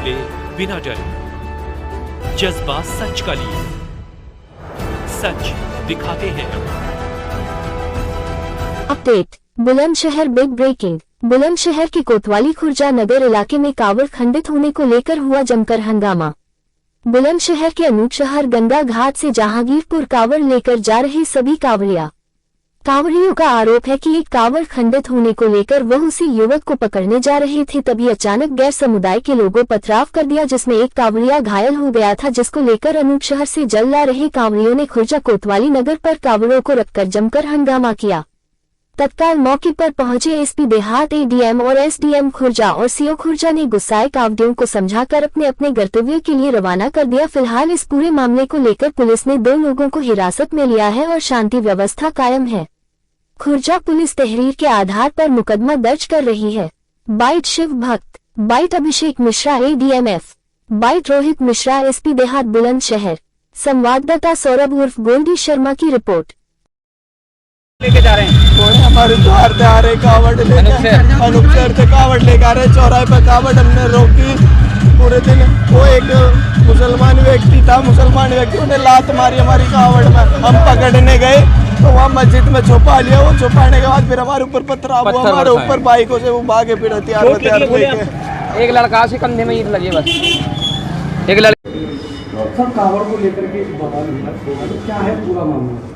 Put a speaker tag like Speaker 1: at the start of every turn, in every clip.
Speaker 1: बोले बिना डरे, जज्बा सच का लिए, सच दिखाते हैं।
Speaker 2: Update Bulandshahr big breaking. Bulandshahr के कोतवाली खुर्जा नगर इलाके में कावड़ खंडित होने को लेकर हुआ जमकर हंगामा। बुलंदशहर के अनूपशहर गंगा घाट से जहांगीरपुर कावड़ लेकर जा रहे सभी कावड़ियों का आरोप है कि एक कावड़ खंडित होने को लेकर वह उसी युवक को पकड़ने जा रहे थे, तभी अचानक गैर समुदाय के लोगों पथराव कर दिया, जिसमें एक कावड़िया घायल हो गया था, जिसको लेकर अनूपशहर से जल ला रहे कावड़ियों ने खुर्जा कोतवाली नगर पर कावड़ों को रखकर जमकर हंगामा किया। तत्काल मौके पर पहुंचे एसपी देहात, एडीएम और एसडीएम खुर्जा और सीओ खुर्जा ने गुस्साए कावड़ियों को समझाकर अपने अपने गंतव्य के लिए रवाना कर दिया। फिलहाल इस पूरे मामले को लेकर पुलिस ने 2 लोगों को हिरासत में लिया है और शांति व्यवस्था कायम है। खुर्जा पुलिस तहरीर के आधार पर मुकदमा दर्ज कर रही है। बाइट शिव भक्त, bite Abhishek Mishra एडीएमएफ, bite Rohit Mishra SP देहात बुलंदशहर। संवाददाता सौरभ उर्फ गोल्डी शर्मा की रिपोर्ट।
Speaker 3: लेके जा रहे हैं
Speaker 4: हमारे द्वार पे आ रहे कावड़ लेकर, अनूपशहर से कावड़ लेकर आ रहे, चौराहे पर कावड़ हमने रोकी पूरे दिन। वो एक मुसलमान व्यक्ति था, मुसलमान व्यक्ति ने लात मारी हमारी कावड़ में। हम पकड़ने गए तो वहाँ मस्जिद में छुपा लिया। वो छुपाने के बाद फिर हमारे ऊपर पथराव हुआ, हमारे ऊपर बाइकों से वो भागे फिर हथियार लेके।
Speaker 3: एक लड़का से कंधे में ईंट लगी, बस एक लड़का
Speaker 5: कावड़ को लेकर के बवाल क्या है पूरा मामला?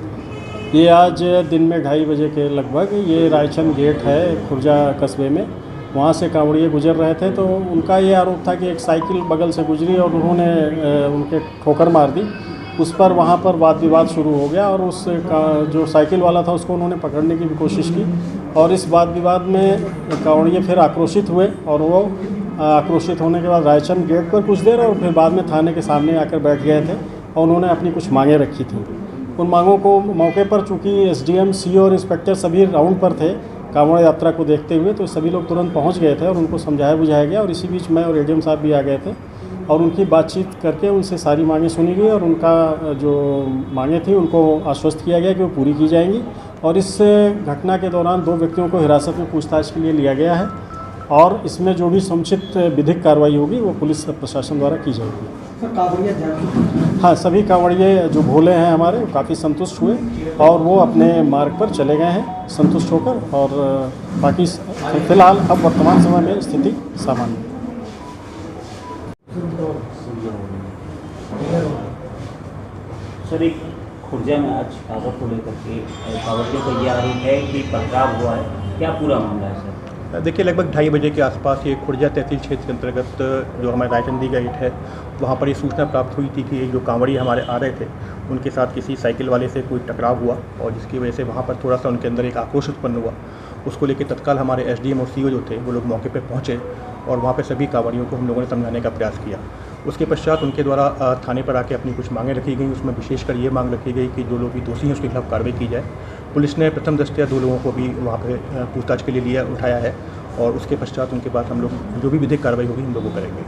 Speaker 6: ये आज दिन में 2:30 बजे के लगभग ये रायचंद गेट है खुर्जा कस्बे में, वहाँ से कांवड़िए गुजर रहे थे। तो उनका ये आरोप था कि एक साइकिल बगल से गुजरी और उन्होंने उनके ठोकर मार दी। उस पर वहाँ पर वाद विवाद शुरू हो गया और उस जो साइकिल वाला था उसको उन्होंने पकड़ने की भी कोशिश की और इस वाद विवाद में कांवड़िए फिर आक्रोशित हुए और वो आक्रोशित होने के बाद रायचंद गेट पर कुछ देर और फिर बाद में थाने के सामने आकर बैठ गए थे और उन्होंने अपनी कुछ मांगें रखी थी। उन मांगों को मौके पर चूँकि एसडीएम, सीओ और इंस्पेक्टर सभी राउंड पर थे कांवड़ यात्रा को देखते हुए, तो सभी लोग तुरंत पहुंच गए थे और उनको समझाया बुझाया गया और इसी बीच मैं और एडीएम साहब भी आ गए थे और उनकी बातचीत करके उनसे सारी मांगें सुनी गई और उनका जो मांगें थी उनको आश्वस्त किया गया कि वो पूरी की जाएंगी। और इस घटना के दौरान 2 व्यक्तियों को हिरासत में पूछताछ के लिए लिया गया है और इसमें जो भी समुचित विधिक कार्रवाई होगी वो पुलिस प्रशासन द्वारा की जाएगी। हाँ, सभी कांवड़िए जो भोले हैं हमारे वो काफ़ी संतुष्ट हुए और वो अपने मार्ग पर चले गए हैं संतुष्ट होकर और बाकी फिलहाल अब वर्तमान समय में स्थिति सामान्य है।
Speaker 7: सर, एक खुर्जा में आज कावड़ को लेकर के कावड़ियों को यह आरोप है कि पथराव हुआ है, क्या पूरा मामला है सर?
Speaker 5: देखिए, लगभग 2:30 बजे के आसपास ये खुर्जा तहसील क्षेत्र के अंतर्गत जो हमारे रायचंदी गेट है वहाँ पर ये सूचना प्राप्त हुई थी कि जो कांवड़ी हमारे आ रहे थे उनके साथ किसी साइकिल वाले से कोई टकराव हुआ और जिसकी वजह से वहाँ पर थोड़ा सा उनके अंदर एक आक्रोश उत्पन्न हुआ। उसको लेकर तत्काल हमारे एसडीएम और सीओ जो थे वो लोग मौके पर पहुँचे और वहाँ पर सभी कांवड़ियों को हम लोगों ने समझाने का प्रयास किया। उसके पश्चात उनके द्वारा थाने पर आके अपनी कुछ मांगें रखी गई। उसमें विशेषकर ये मांग रखी गई कि जो लोग भी दोषी हैं उसके खिलाफ कार्रवाई की जाए। पुलिस ने प्रथम दृष्टया 2 लोगों को भी वहाँ पर पूछताछ के लिए उठाया है और उसके पश्चात उनके बाद हम लोग जो भी विधिक कार्रवाई होगी हम लोगों करेंगे।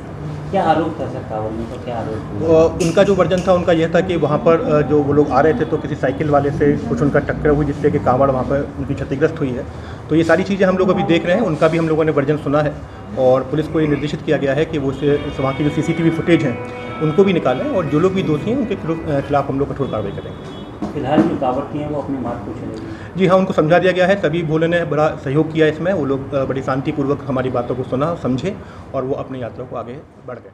Speaker 7: क्या आरोप था सर कांवड़ियों का, क्या आरोप?
Speaker 5: उनका जो वर्जन था उनका यह था कि वहाँ पर जो वो लोग आ रहे थे तो किसी साइकिल वाले से कुछ उनका टक्कर हुई जिससे कि कांवड़ वहाँ पर उनकी क्षतिग्रस्त हुई है। तो ये सारी चीज़ें हम लोग अभी देख रहे हैं, उनका भी हम लोगों ने वर्जन सुना है और पुलिस को ये निर्देशित किया गया है कि वो वहाँ की जो CCTV फुटेज हैं उनको भी निकालें और जो लोग भी दोषी हैं उनके खिलाफ हम लोग कठोर कार्रवाई करेंगे।
Speaker 7: फिलहाल जो कावड़ हैं वो अपने मार्ग पर चलेंगे?
Speaker 5: जी हाँ, उनको समझा दिया गया है। सभी भोले ने बड़ा सहयोग किया इसमें। वो लोग बड़ी शांतिपूर्वक हमारी बातों को सुना, समझे और वो अपनी यात्रा को आगे बढ़ गए।